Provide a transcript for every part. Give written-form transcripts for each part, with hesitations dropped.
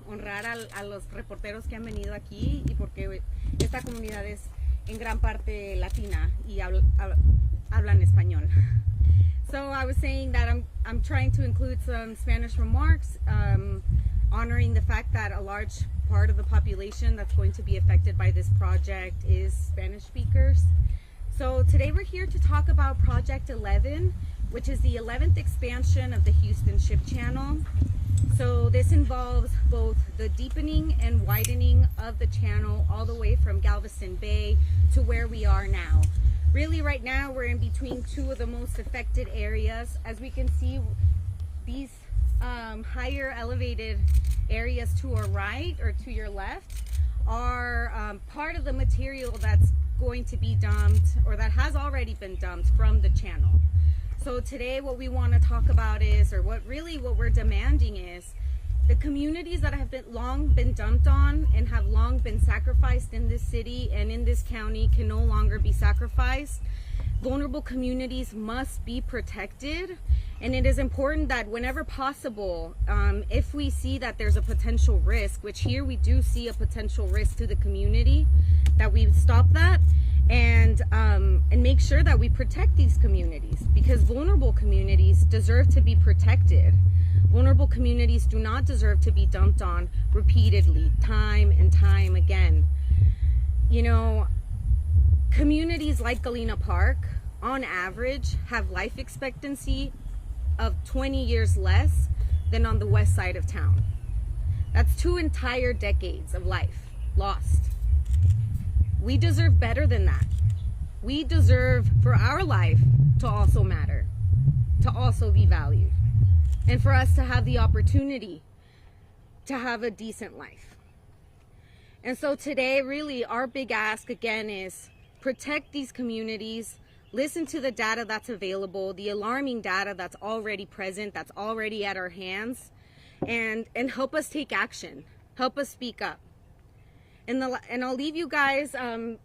honrar a los reporteros que han venido aquí y porque esta comunidad es en gran parte latina y hablan español. So I was saying that I'm trying to include some Spanish remarks, honoring the fact that a large part of the population that's going to be affected by this project is Spanish speakers. So today we're here to talk about Project 11, which is the 11th expansion of the Houston Ship Channel. So this involves both the deepening and widening of the channel all the way from Galveston Bay to where we are now. Really right now we're in between two of the most affected areas. As we can see, these higher elevated areas to our right or to your left are part of the material that's going to be dumped or that has already been dumped from the channel. So today what we want to talk about is, or what we're demanding is, the communities that have long been dumped on and have long been sacrificed in this city and in this county can no longer be sacrificed. Vulnerable communities must be protected, and it is important that whenever possible, if we see that there's a potential risk, which here we do see a potential risk to the community, that we stop that and make sure that we protect these communities, because vulnerable communities deserve to be protected. Vulnerable communities do not deserve to be dumped on repeatedly, time and time again. You know, communities like Galena Park, on average, have life expectancy of 20 years less than on the west side of town. That's 2 entire decades of life lost. We deserve better than that. We deserve for our life to also matter, to also be valued, and for us to have the opportunity to have a decent life. And so today, really, our big ask again is protect these communities, listen to the data that's available, the alarming data that's already present, that's already at our hands, and help us take action, help us speak up. And I'll leave you guys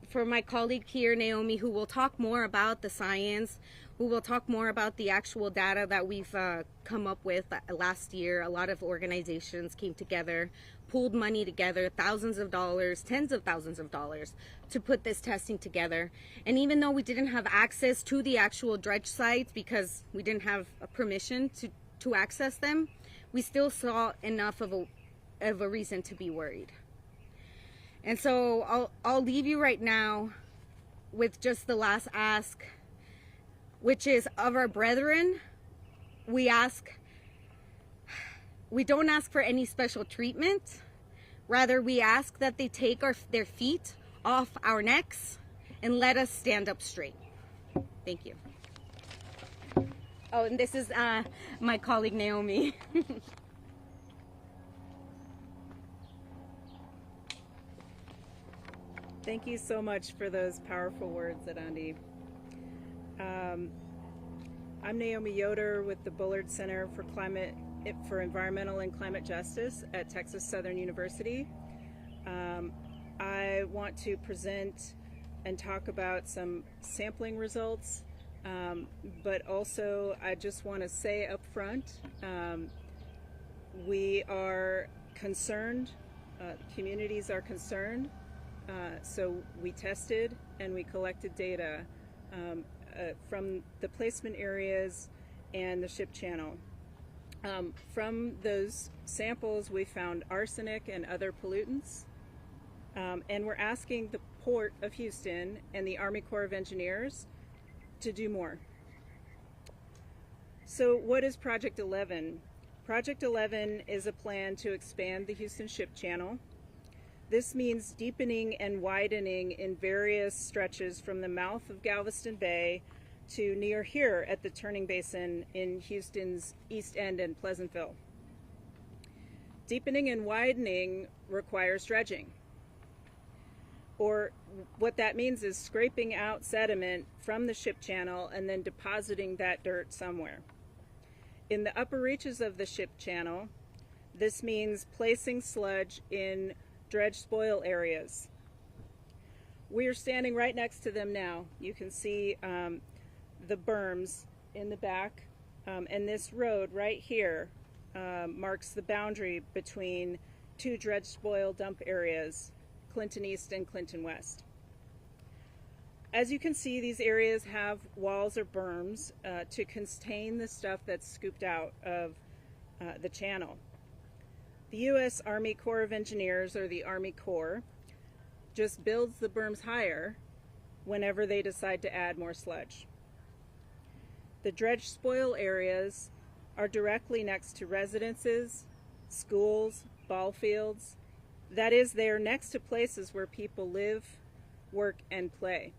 for my colleague here, Naomi, who will talk more about the science, who will talk more about the actual data that we've come up with last year. A lot of organizations came together, pooled money together, thousands of dollars, tens of thousands of dollars to put this testing together. And even though we didn't have access to the actual dredge sites because we didn't have permission to access them, we still saw enough of a reason to be worried. And so I'll leave you right now with just the last ask, which is of our brethren, we don't ask for any special treatment. Rather, we ask that they take their feet off our necks and let us stand up straight. Thank you. Oh, and this is my colleague, Naomi. Thank you so much for those powerful words, Adandi. I'm Naomi Yoder with the Bullard Center for Environmental and Climate Justice at Texas Southern University. I want to present and talk about some sampling results, but also I just want to say up front, we are concerned, communities are concerned. So we tested and we collected data from the placement areas and the ship channel. From those samples, we found arsenic and other pollutants, and we're asking the Port of Houston and the Army Corps of Engineers to do more. So what is Project 11? Project 11 is a plan to expand the Houston Ship Channel. This means deepening and widening in various stretches from the mouth of Galveston Bay to near here at the turning basin in Houston's East End and Pleasantville. Deepening and widening requires dredging, or what that means is scraping out sediment from the ship channel and then depositing that dirt somewhere. In the upper reaches of the ship channel, this means placing sludge in dredge spoil areas. We are standing right next to them now. You can see the berms in the back, and this road right here marks the boundary between two dredge spoil dump areas, Clinton East and Clinton West. As you can see, these areas have walls or berms to contain the stuff that's scooped out of the channel. The U.S. Army Corps of Engineers, or the Army Corps, just builds the berms higher whenever they decide to add more sludge. The dredge spoil areas are directly next to residences, schools, ball fields. That is, they are next to places where people live, work, and play.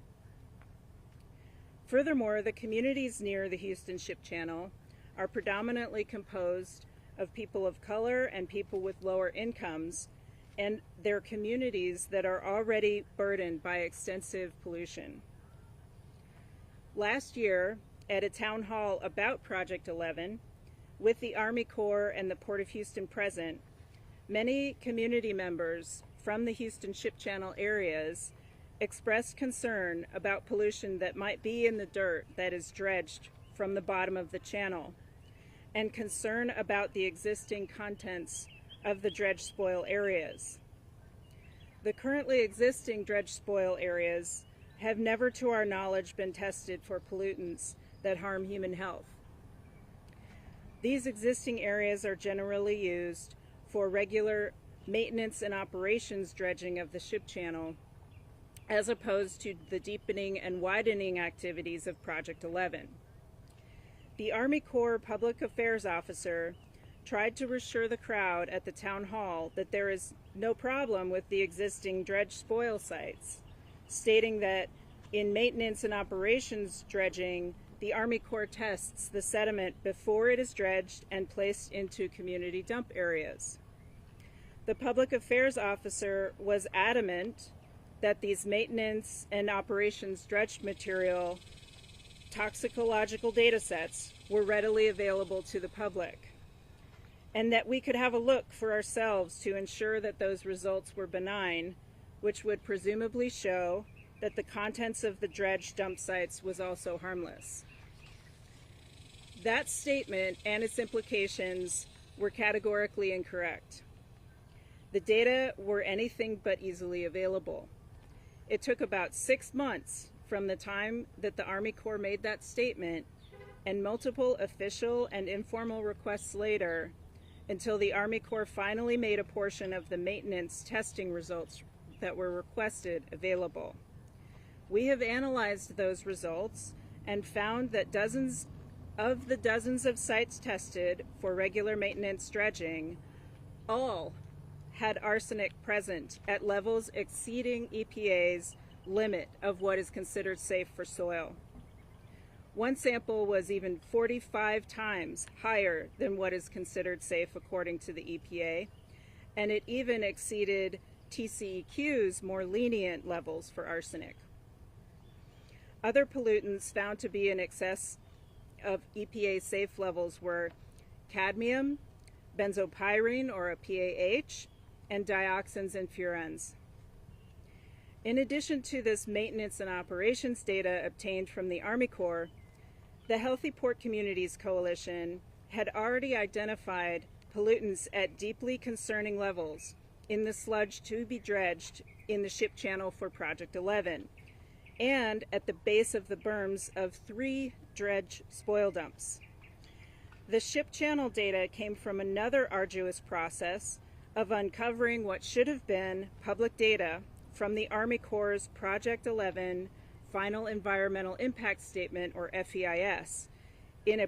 Furthermore, the communities near the Houston Ship Channel are predominantly composed of people of color and people with lower incomes, and they're communities that are already burdened by extensive pollution. Last year, at a town hall about Project 11, with the Army Corps and the Port of Houston present, many community members from the Houston Ship Channel areas expressed concern about pollution that might be in the dirt that is dredged from the bottom of the channel, and concern about the existing contents of the dredge spoil areas. The currently existing dredge spoil areas have never, to our knowledge, been tested for pollutants that harm human health. These existing areas are generally used for regular maintenance and operations dredging of the ship channel, as opposed to the deepening and widening activities of Project 11. The Army Corps Public Affairs Officer tried to reassure the crowd at the town hall that there is no problem with the existing dredge spoil sites, stating that in maintenance and operations dredging, the Army Corps tests the sediment before it is dredged and placed into community dump areas. The Public Affairs Officer was adamant that these maintenance and operations dredged material toxicological data sets were readily available to the public, and that we could have a look for ourselves to ensure that those results were benign, which would presumably show that the contents of the dredged dump sites was also harmless. That statement and its implications were categorically incorrect. The data were anything but easily available. It took about 6 months from the time that the Army Corps made that statement and multiple official and informal requests later until the Army Corps finally made a portion of the maintenance testing results that were requested available. We have analyzed those results and found that dozens of sites tested for regular maintenance dredging all had arsenic present at levels exceeding EPA's limit of what is considered safe for soil. One sample was even 45 times higher than what is considered safe according to the EPA, and it even exceeded TCEQ's more lenient levels for arsenic. Other pollutants found to be in excess of EPA safe levels were cadmium, benzopyrene or a PAH, and dioxins and furans. In addition to this maintenance and operations data obtained from the Army Corps, the Healthy Port Communities Coalition had already identified pollutants at deeply concerning levels in the sludge to be dredged in the ship channel for Project 11, and at the base of the berms of 3 dredge spoil dumps. The ship channel data came from another arduous process of uncovering what should have been public data from the Army Corps' Project 11 Final Environmental Impact Statement, or FEIS, in a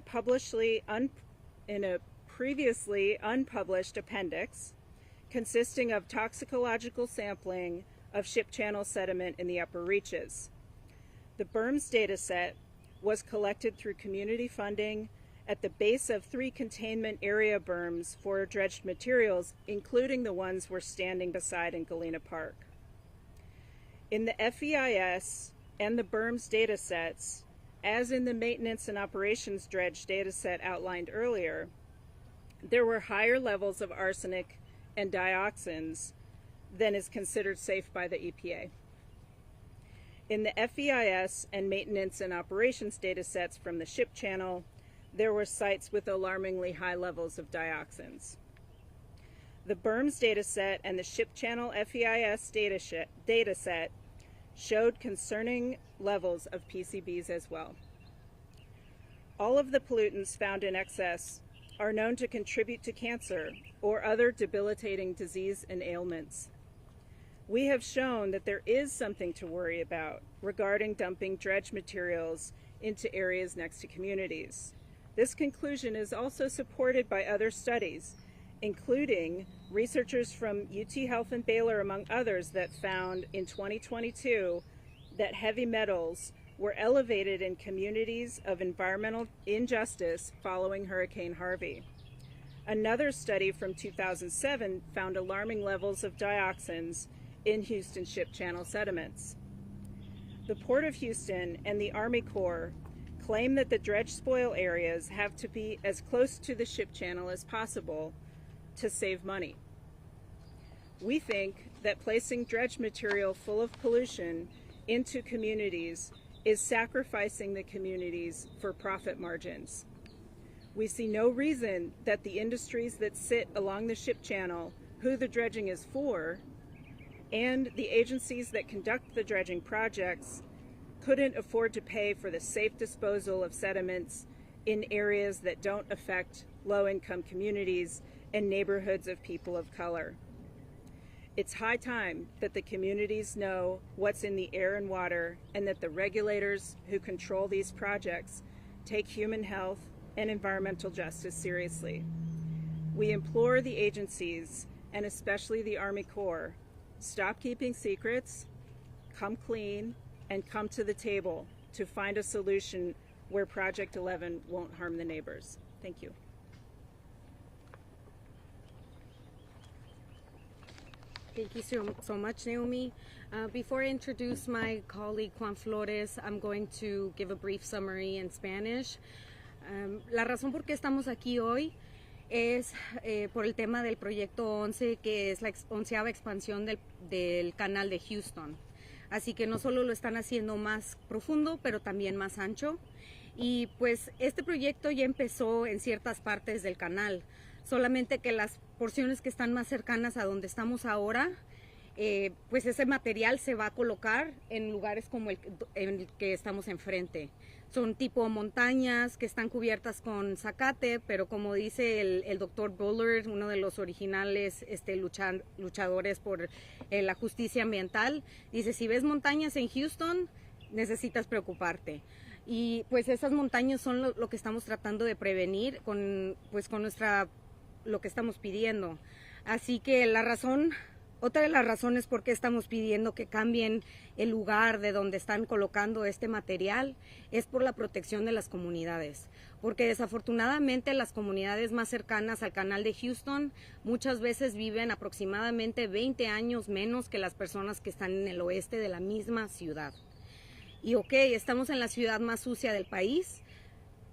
previously unpublished appendix consisting of toxicological sampling of ship channel sediment in the upper reaches. The berms data set was collected through community funding at the base of 3 containment area berms for dredged materials, including the ones we're standing beside in Galena Park. In the FEIS and the berms data sets, as in the maintenance and operations dredge data set outlined earlier, there were higher levels of arsenic and dioxins than is considered safe by the EPA. In the FEIS and maintenance and operations data sets from the ship channel, there were sites with alarmingly high levels of dioxins. The BERMS dataset and the Ship Channel FEIS dataset showed concerning levels of PCBs as well. All of the pollutants found in excess are known to contribute to cancer or other debilitating disease and ailments. We have shown that there is something to worry about regarding dumping dredge materials into areas next to communities. This conclusion is also supported by other studies, including researchers from UT Health and Baylor, among others, that found in 2022 that heavy metals were elevated in communities of environmental injustice following Hurricane Harvey. Another study from 2007 found alarming levels of dioxins in Houston Ship Channel sediments. The Port of Houston and the Army Corps claim that the dredge spoil areas have to be as close to the ship channel as possible to save money. We think that placing dredge material full of pollution into communities is sacrificing the communities for profit margins. We see no reason that the industries that sit along the ship channel, who the dredging is for, and the agencies that conduct the dredging projects couldn't afford to pay for the safe disposal of sediments in areas that don't affect low-income communities and neighborhoods of people of color. It's high time that the communities know what's in the air and water, and that the regulators who control these projects take human health and environmental justice seriously. We implore the agencies, and especially the Army Corps, stop keeping secrets, come clean, and come to the table to find a solution where Project 11 won't harm the neighbors. Thank you. Thank you so much, Naomi. Before I introduce my colleague Juan Flores, I'm going to give a brief summary in Spanish. La razón por qué estamos aquí hoy es por el tema del proyecto 11, que es la 11ª expansión del canal de Houston. Así que no solo lo están haciendo más profundo, pero también más ancho. Y pues este proyecto ya empezó en ciertas partes del canal, solamente que las porciones que están más cercanas a donde estamos ahora, pues ese material se va a colocar en lugares como el que estamos enfrente. Son tipo montañas que están cubiertas con zacate, pero como dice el doctor Bullard, uno de los originales luchadores por la justicia ambiental, dice: si ves montañas en Houston, necesitas preocuparte. Y pues esas montañas son lo que estamos tratando de prevenir con lo que estamos pidiendo. Así que otra de las razones por qué estamos pidiendo que cambien el lugar de donde están colocando este material es por la protección de las comunidades, porque desafortunadamente las comunidades más cercanas al canal de Houston muchas veces viven aproximadamente 20 años menos que las personas que están en el oeste de la misma ciudad. Y estamos en la ciudad más sucia del país,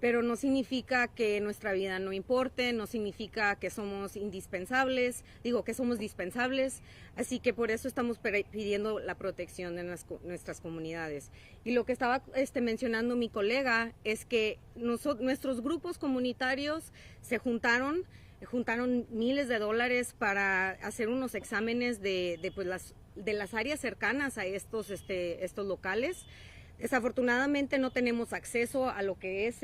pero no significa que nuestra vida no importe, no significa que somos indispensables, que somos dispensables, así que por eso estamos pidiendo la protección de nuestras comunidades. Y lo que estaba mencionando mi colega es que nuestros grupos comunitarios se juntaron miles de dólares para hacer unos exámenes de las áreas cercanas a estos locales. Desafortunadamente no tenemos acceso a lo que es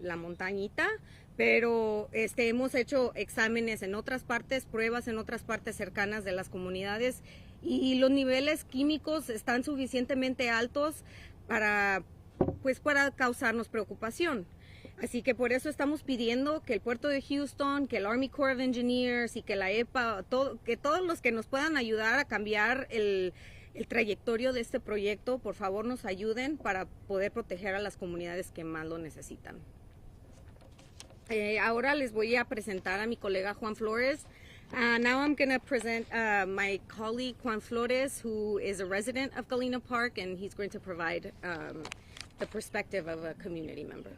la montañita, pero hemos hecho exámenes en otras partes, pruebas en otras partes cercanas de las comunidades, y los niveles químicos están suficientemente altos para causarnos preocupación. Así que por eso estamos pidiendo que el puerto de Houston, que el Army Corps of Engineers y que la EPA, que todos los que nos puedan ayudar a cambiar el trayectorio de este proyecto, por favor nos ayuden para poder proteger a las comunidades que más lo necesitan. Ahora les voy a presentar a mi colega Juan Flores. Now I'm going to present my colleague Juan Flores, who is a resident of Galena Park, and he's going to provide the perspective of a community member.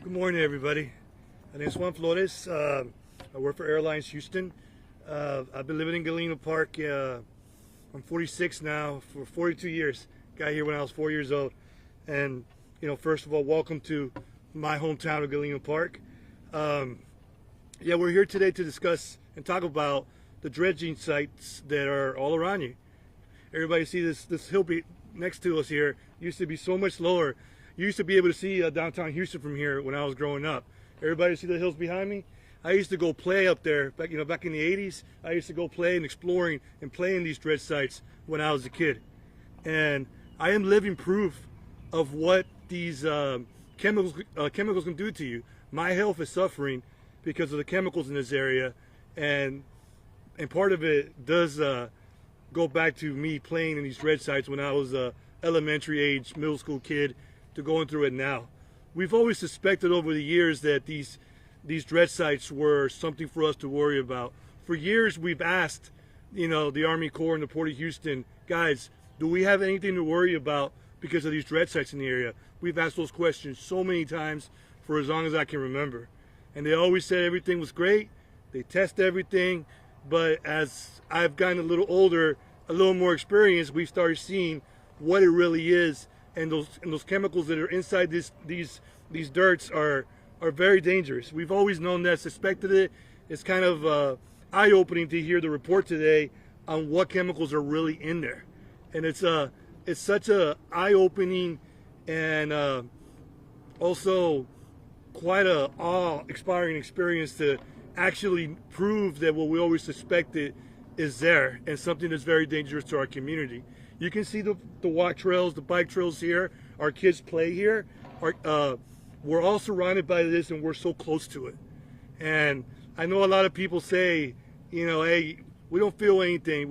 Good morning, everybody. My name is Juan Flores. I work for Airlines Houston. I've been living in Galena Park. I'm 46 now, for 42 years. Got here when I was 4 years old. And, first of all, welcome to my hometown of Galena Park. Yeah, we're here today to discuss and talk about the dredging sites that are all around you. Everybody see this hill next to us here used to be so much lower. You used to be able to see downtown Houston from here when I was growing up. Everybody see the hills behind me? I used to go play up there back in the 80s. I used to go play and exploring and playing these dredge sites when I was a kid. And I am living proof of what these chemicals can do to you. My health is suffering because of the chemicals in this area, and part of it does go back to me playing in these dredge sites when I was a elementary age, middle school kid, to going through it now. We've always suspected over the years that these dredge sites were something for us to worry about. For years we've asked, the Army Corps and the Port of Houston, guys, do we have anything to worry about because of these dredge sites in the area? We've asked those questions so many times for as long as I can remember. And they always said everything was great, they test everything, but as I've gotten a little older, a little more experienced, we've started seeing what it really is, and those chemicals that are inside these dirts are very dangerous. We've always known that, suspected it. It's kind of eye-opening to hear the report today on what chemicals are really in there, and it's such a eye-opening and also quite a awe-inspiring experience to actually prove that what we always suspected is there, and something that's very dangerous to our community. You can see the walk trails, the bike trails here. Our kids play here. We're all surrounded by this, and we're so close to it. And I know a lot of people say, hey, we don't feel anything,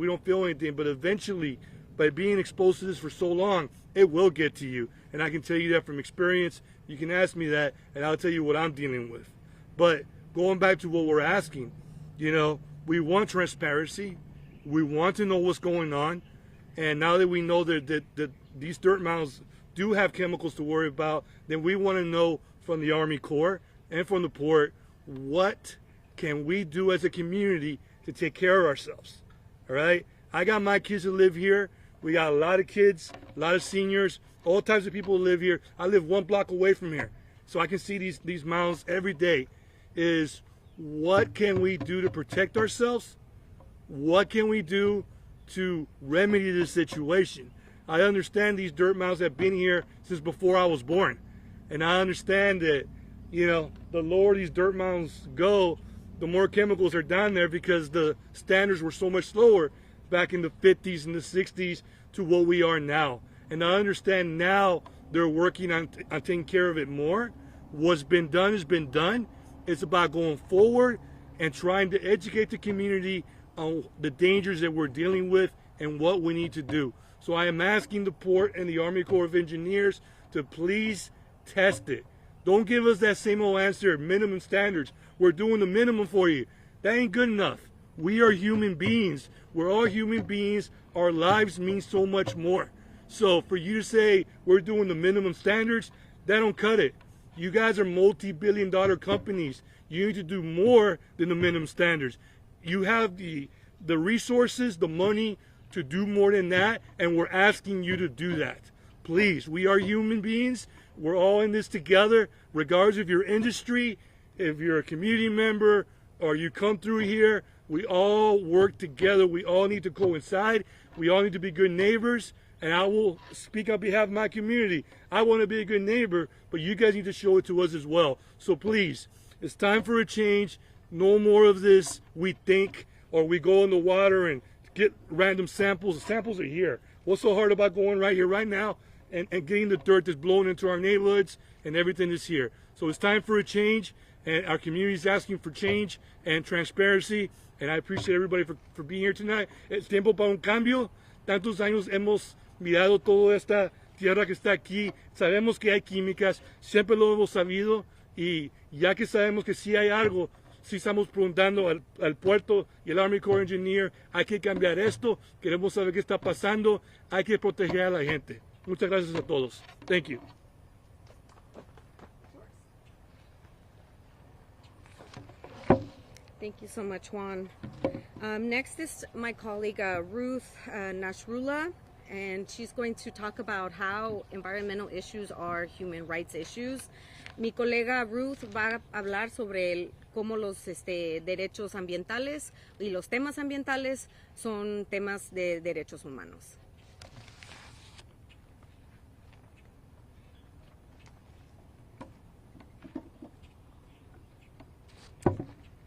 but eventually, by being exposed to this for so long, it will get to you. And I can tell you that from experience. You can ask me that, and I'll tell you what I'm dealing with. But going back to what we're asking, we want transparency. We want to know what's going on. And now that we know that these dirt mounds do have chemicals to worry about, then we want to know from the Army Corps and from the port, what can we do as a community to take care of ourselves? All right? I got my kids that live here. We got a lot of kids, a lot of seniors, all types of people who live here. I live 1 block away from here, so I can see these mounds every day. Is what can we do to protect ourselves? What can we do to remedy this situation? I understand these dirt mounds have been here since before I was born, and I understand that the lower these dirt mounds go, the more chemicals are down there, because the standards were so much lower back in the 50s and the 60s to what we are now. And I understand now they're working on taking care of it more. What's been done has been done. It's about going forward and trying to educate the community on the dangers that we're dealing with and what we need to do. So I am asking the port and the Army Corps of Engineers to please test it. Don't give us that same old answer, minimum standards. We're doing the minimum for you. That ain't good enough. We are human beings. We're all human beings. Our lives mean so much more. So for you to say we're doing the minimum standards, that don't cut it. You guys are multi-billion-dollar companies. You need to do more than the minimum standards. You have the resources, the money to do more than that, and we're asking you to do that. Please, we are human beings. We're all in this together, regardless of your industry, if you're a community member, or you come through here. We all work together. We all need to coincide. We all need to be good neighbors. And I will speak on behalf of my community. I want to be a good neighbor, but you guys need to show it to us as well. So please, it's time for a change. No more of this we think, or we go in the water and get random samples. The samples are here. What's so hard about going right here, right now, and getting the dirt that's blowing into our neighborhoods, and everything is here. So it's time for a change, and our community is asking for change and transparency. And I appreciate everybody for being here tonight. Es tiempo para un cambio. Tantos años hemos mirado toda esta tierra que está aquí. Sabemos que hay químicas, siempre lo hemos sabido, y ya que sabemos que sí hay algo, sí estamos preguntando al puerto y el Army Corps Engineer, hay que cambiar esto, queremos saber qué está pasando, hay que proteger a la gente. Muchas gracias a todos. Thank you. Thank you so much, Juan. Next is my colleague Ruth Nasrullah. and she's going to talk about how environmental issues are human rights issues. Mi colega Ruth va a hablar sobre cómo los derechos ambientales y los temas ambientales son temas de derechos humanos.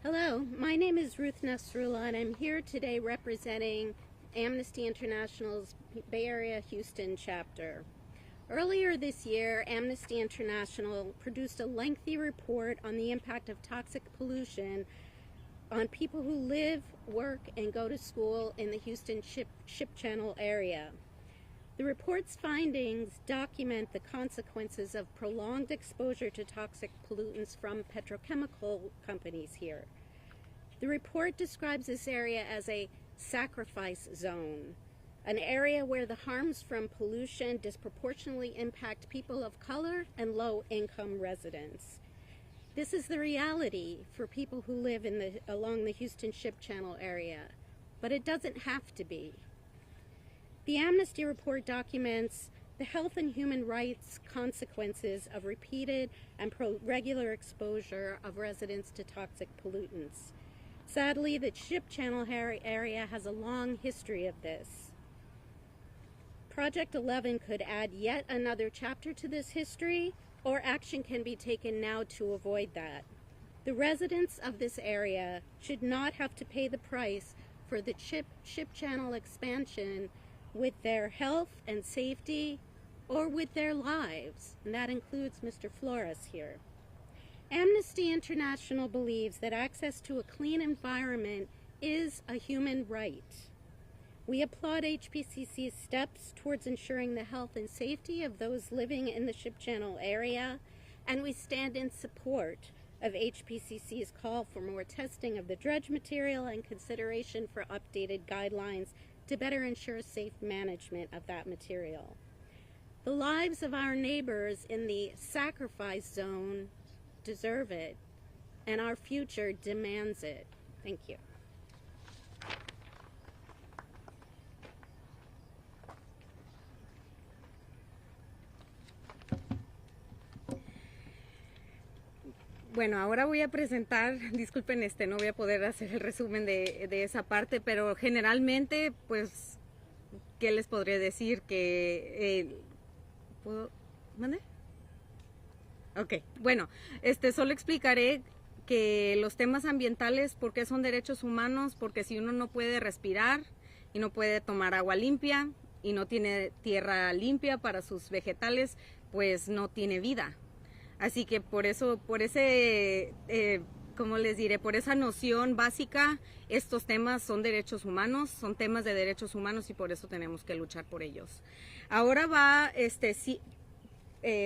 Hello, my name is Ruth Nasrullah, and I'm here today representing Amnesty International's Bay Area Houston chapter. Earlier this year, Amnesty International produced a lengthy report on the impact of toxic pollution on people who live, work, and go to school in the Houston Ship Channel area. The report's findings document the consequences of prolonged exposure to toxic pollutants from petrochemical companies here. The report describes this area as a sacrifice zone, an area where the harms from pollution disproportionately impact people of color and low-income residents. This is the reality for people who live along the Houston Ship Channel area, but it doesn't have to be. The Amnesty report documents the health and human rights consequences of repeated and regular exposure of residents to toxic pollutants. Sadly, the Ship Channel area has a long history of this. Project 11 could add yet another chapter to this history, or action can be taken now to avoid that. The residents of this area should not have to pay the price for the Ship Channel expansion with their health and safety, or with their lives, and that includes Mr. Flores here. Amnesty International believes that access to a clean environment is a human right. We applaud HPCC's steps towards ensuring the health and safety of those living in the Ship Channel area, and we stand in support of HPCC's call for more testing of the dredge material and consideration for updated guidelines to better ensure safe management of that material. The lives of our neighbors in the sacrifice zone deserve it, and our future demands it. Thank you. Bueno, ahora voy a presentar, disculpen, no voy a poder hacer el resumen de esa parte, pero generalmente, pues, ¿qué les podría decir? Que, ¿puedo? ¿Mande? Ok, bueno, solo explicaré que los temas ambientales, ¿por qué son derechos humanos? Porque si uno no puede respirar y no puede tomar agua limpia y no tiene tierra limpia para sus vegetales, pues no tiene vida. Así que por eso, ¿cómo les diré? Por esa noción básica, estos temas son derechos humanos, son temas de derechos humanos y por eso tenemos que luchar por ellos. Ahora va,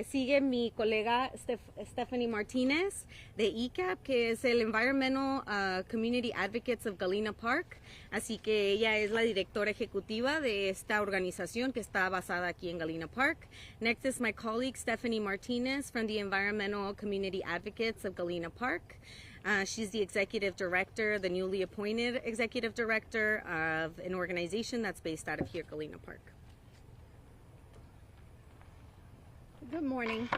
sigue mi colega Stephanie Martinez de ECAP, que es el Environmental Community Advocates of Galena Park. Así que ella es la directora ejecutiva de esta organización que está basada aquí en Galena Park. Next is my colleague Stephanie Martinez from the Environmental Community Advocates of Galena Park. She's the executive director, the newly appointed executive director of an organization that's based out of here, Galena Park. Good morning.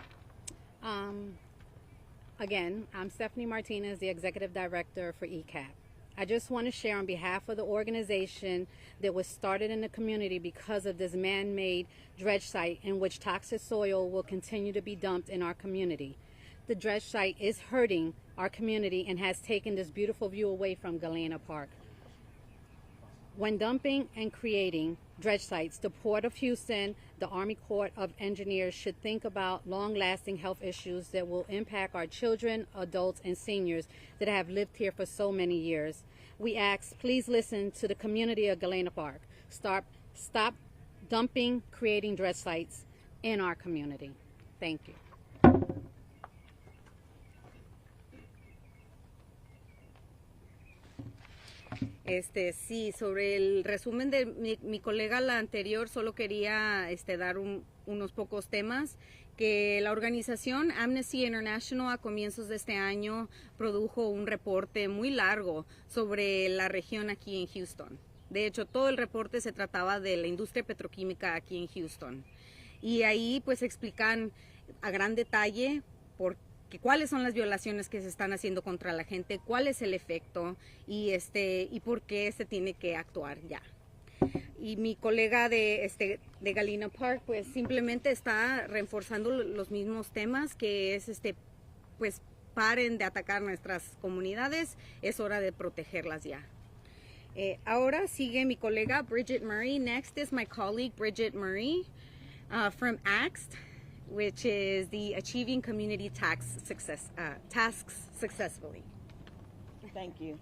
Again, I'm Stephanie Martinez, the Executive Director for ECAP. I just want to share on behalf of the organization that was started in the community because of this man-made dredge site in which toxic soil will continue to be dumped in our community. The dredge site is hurting our community and has taken this beautiful view away from Galena Park. When dumping and creating dredge sites, the Port of Houston, the Army Corps of Engineers should think about long-lasting health issues that will impact our children, adults, and seniors that have lived here for so many years. We ask, please listen to the community of Galena Park. Stop dumping, creating dredge sites in our community. Thank you. Sí, sobre el resumen de mi colega la anterior, solo quería dar unos pocos temas. Que la organización Amnesty International a comienzos de este año produjo un reporte muy largo sobre la región aquí en Houston. De hecho, todo el reporte se trataba de la industria petroquímica aquí en Houston. Y ahí pues explican a gran detalle cuáles son las violaciones que se están haciendo contra la gente, cuál es el efecto y por qué se tiene que actuar ya. Y mi colega de Galena Park pues simplemente está reforzando los mismos temas, que es pues paren de atacar nuestras comunidades, es hora de protegerlas ya. Ahora sigue mi colega Bridget Murray. Next is my colleague Bridget Murray from AXT, which is the Achieving Community Tasks Successfully. Thank you.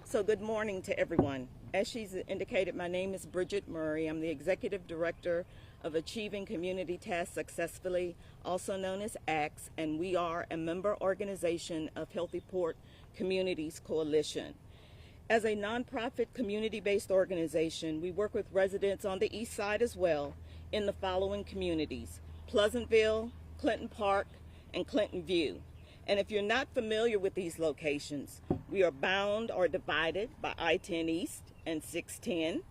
So good morning to everyone. As she's indicated, my name is Bridget Murray. I'm the Executive Director of Achieving Community Tasks Successfully, also known as ACTS, and we are a member organization of Healthy Port Communities Coalition. As a nonprofit community-based organization, we work with residents on the east side as well in the following communities: Pleasantville, Clinton Park, and Clinton View. And if you're not familiar with these locations, we are bound or divided by I-10 East and 610,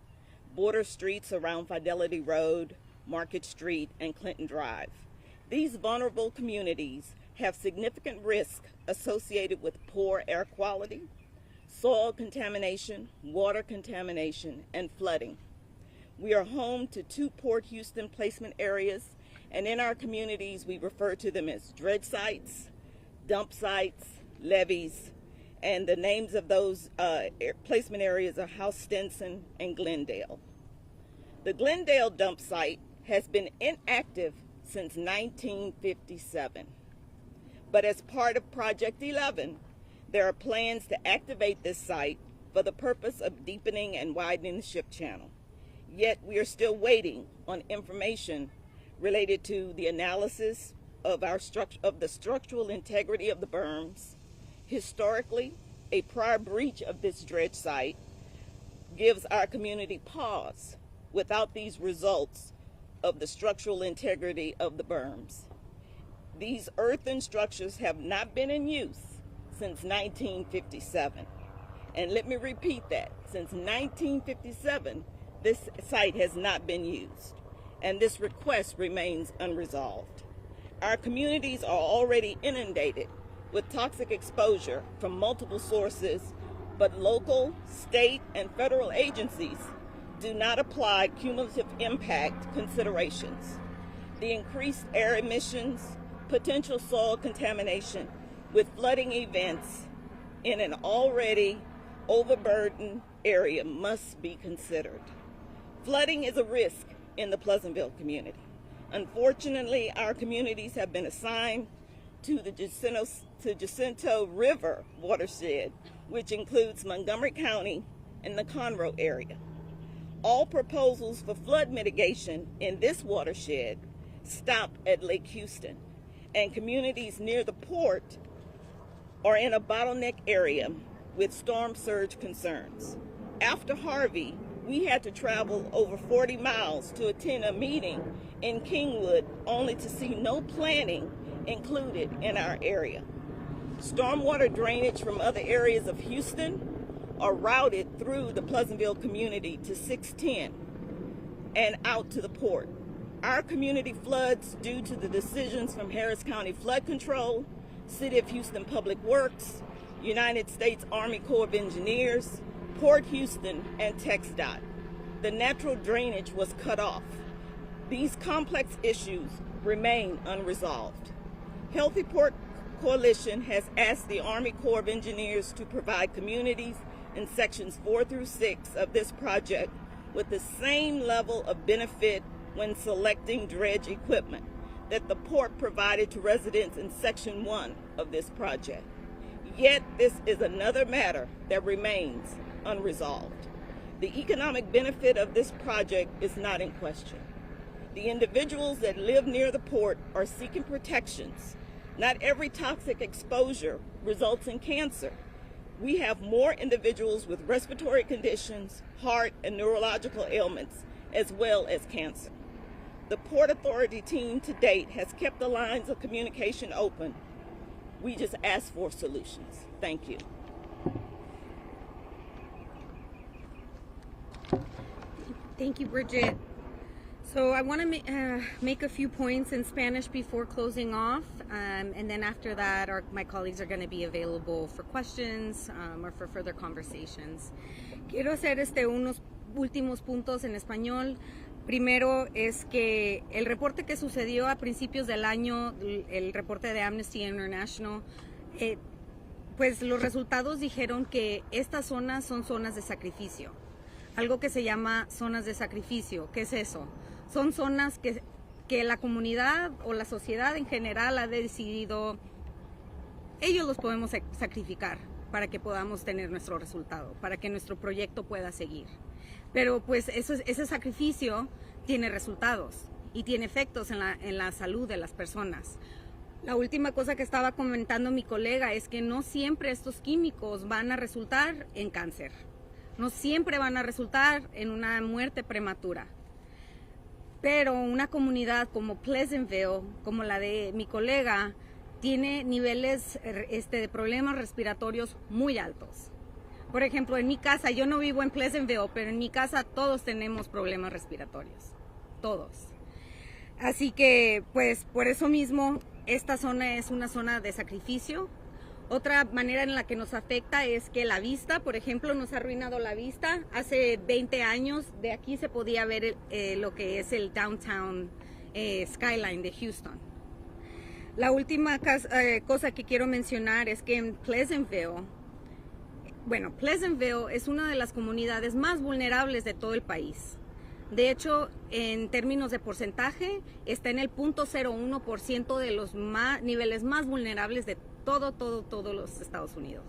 border streets around Fidelity Road, Market Street, and Clinton Drive. These vulnerable communities have significant risk associated with poor air quality, soil contamination, water contamination, and flooding. We are home to 2 Port Houston placement areas, and in our communities we refer to them as dredge sites, dump sites, levees, and the names of those placement areas are House Stinson and Glendale. The Glendale dump site has been inactive since 1957, but as part of Project 11, there are plans to activate this site for the purpose of deepening and widening the ship channel. Yet we are still waiting on information related to the analysis of the structural integrity of the berms. Historically, a prior breach of this dredge site gives our community pause without these results of the structural integrity of the berms. These earthen structures have not been in use since 1957. And let me repeat that, since 1957, this site has not been used, and this request remains unresolved. Our communities are already inundated with toxic exposure from multiple sources, but local, state, and federal agencies do not apply cumulative impact considerations. The increased air emissions, potential soil contamination with flooding events in an already overburdened area must be considered. Flooding is a risk in the Pleasantville community. Unfortunately, our communities have been assigned to the Jacinto River watershed, which includes Montgomery County and the Conroe area. All proposals for flood mitigation in this watershed stop at Lake Houston, and communities near the port are in a bottleneck area with storm surge concerns. After Harvey, we had to travel over 40 miles to attend a meeting in Kingwood, only to see no planning included in our area. Stormwater drainage from other areas of Houston are routed through the Pleasantville community to 610 and out to the port. Our community floods due to the decisions from Harris County Flood Control, City of Houston Public Works, United States Army Corps of Engineers, Port Houston, and TxDOT. The natural drainage was cut off. These complex issues remain unresolved. Healthy Port Coalition has asked the Army Corps of Engineers to provide communities in sections 4 through 6 of this project with the same level of benefit when selecting dredge equipment that the port provided to residents in section 1 of this project. Yet this is another matter that remains unresolved. The economic benefit of this project is not in question. The individuals that live near the port are seeking protections. Not every toxic exposure results in cancer. We have more individuals with respiratory conditions, heart and neurological ailments, as well as cancer. The Port Authority team to date has kept the lines of communication open. We just ask for solutions. Thank you. Thank you, Bridget. So I want to make a few points in Spanish before closing off, and then after that, my colleagues are going to be available for questions or for further conversations. Quiero hacer unos últimos puntos en español. Primero es que el reporte que sucedió a principios del año, el reporte de Amnesty International, pues los resultados dijeron que estas zonas son zonas de sacrificio. Algo que se llama zonas de sacrificio. ¿Qué es eso? Son zonas que la comunidad o la sociedad en general ha decidido, ellos los podemos sacrificar para que podamos tener nuestro resultado, para que nuestro proyecto pueda seguir. Pero pues ese sacrificio tiene resultados y tiene efectos en la salud de las personas. La última cosa que estaba comentando mi colega es que no siempre estos químicos van a resultar en cáncer. No siempre van a resultar en una muerte prematura. Pero una comunidad como Pleasantville, como la de mi colega, tiene niveles de problemas respiratorios muy altos. Por ejemplo, en mi casa, yo no vivo en Pleasantville, pero en mi casa todos tenemos problemas respiratorios. Todos. Así que, pues, por eso mismo, esta zona es una zona de sacrificio. Otra manera en la que nos afecta es que la vista, por ejemplo, nos ha arruinado la vista. Hace 20 años de aquí se podía ver lo que es el downtown skyline de Houston. La última cosa que quiero mencionar es que en Pleasantville es una de las comunidades más vulnerables de todo el país. De hecho, en términos de porcentaje, está en el 0.01% de los niveles más vulnerables de todos los Estados Unidos.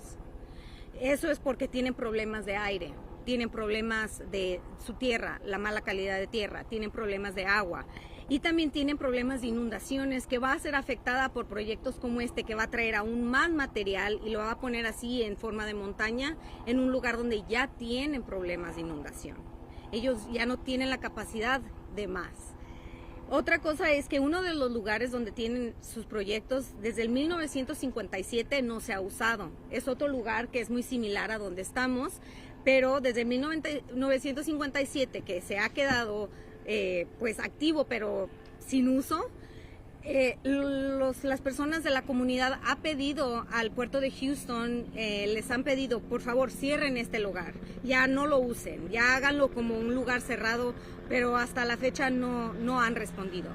Eso es porque tienen problemas de aire, tienen problemas de su tierra, la mala calidad de tierra, tienen problemas de agua y también tienen problemas de inundaciones que va a ser afectada por proyectos como este, que va a traer aún más material y lo va a poner así en forma de montaña en un lugar donde ya tienen problemas de inundación. Ellos ya no tienen la capacidad de más. Otra cosa es que uno de los lugares donde tienen sus proyectos desde el 1957 no se ha usado. Es otro lugar que es muy similar a donde estamos, pero desde el 1957 que se ha quedado pues activo pero sin uso. Las personas de la comunidad han pedido al puerto de Houston, les han pedido, por favor, cierren este lugar, ya no lo usen, ya háganlo como un lugar cerrado, pero hasta la fecha no han respondido.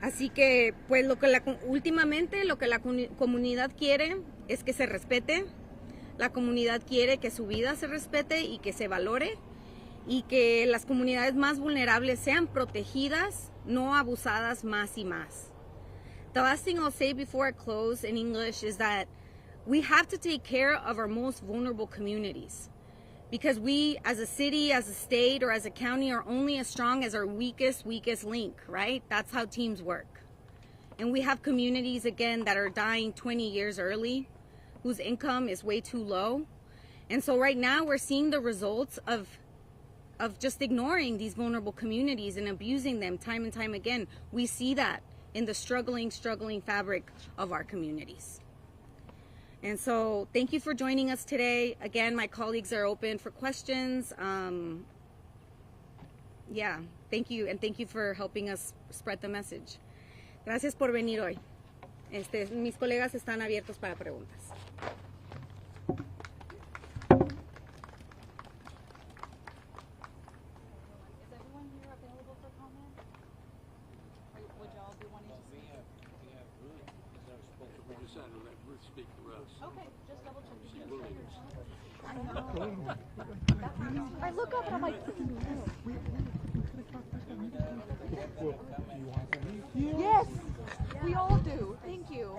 Así que, pues últimamente lo que la comunidad quiere es que se respete, la comunidad quiere que su vida se respete y que se valore, y que las comunidades más vulnerables sean protegidas, no abusadas más y más. The last thing I'll say before I close in English is that we have to take care of our most vulnerable communities, because we, as a city, as a state, or as a county, are only as strong as our weakest link, right? That's how teams work. And we have communities, again, that are dying 20 years early, whose income is way too low. And so right now we're seeing the results of just ignoring these vulnerable communities and abusing them time and time again. We see that in the struggling fabric of our communities. And so thank you for joining us today. Again, my colleagues are open for questions. Thank you, and thank you for helping us spread the message. Gracias por venir hoy. Mis colegas están abiertos para preguntas. I look up and I'm like, yes, we all do. Thank you.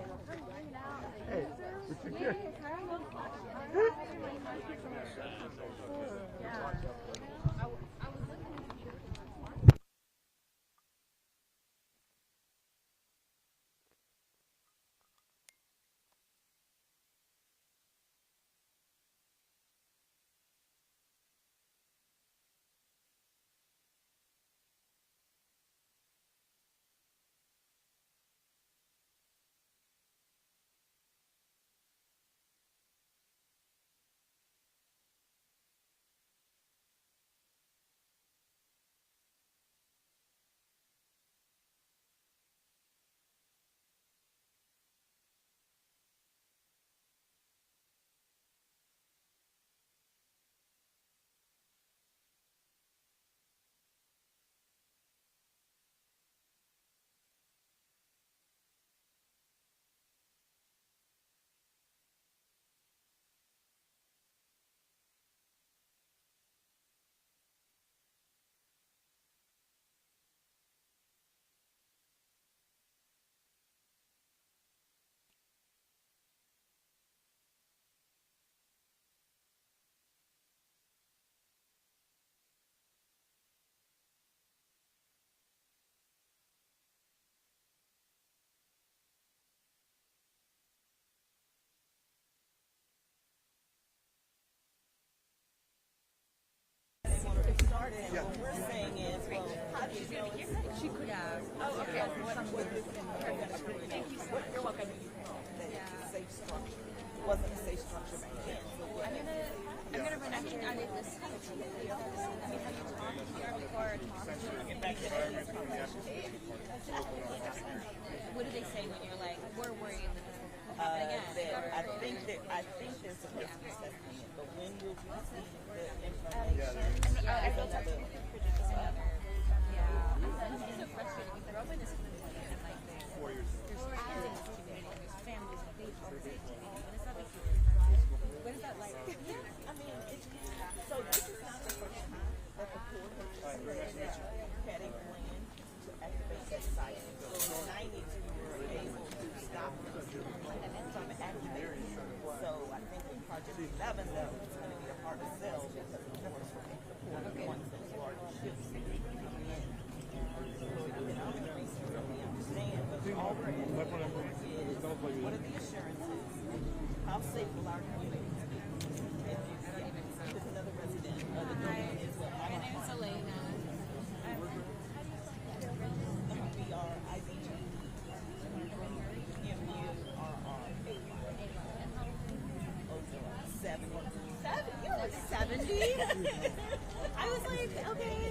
Thank you so much. You're welcome. It's a safe structure. It wasn't a safe structure back then. So I'm gonna run after I did this. I mean, have you talked here before? What do they say when you're like, we're worried that this will happen again? I think there's a risk assessment, but when will we see the information? I feel like it's another. Yeah. It's so frustrating. We grew up in this community and like there's kids in this community, there's families and babies in this community. And it's not like what is that like? I mean, so this is not the first time that the court has had a plan to activate that site. So in the 90s, we were able to stop them from activating. So I think in Project 11, though, it's going to be a hard sell because, of course, the port wants those large ships to come in. So economic reasons that we understand, but all we're asking for is what are the assurances? How safe will our communities be? There's another resident of the building as well. My name is Elena. BRIDG. MURRA. 70. 70? I was like, okay.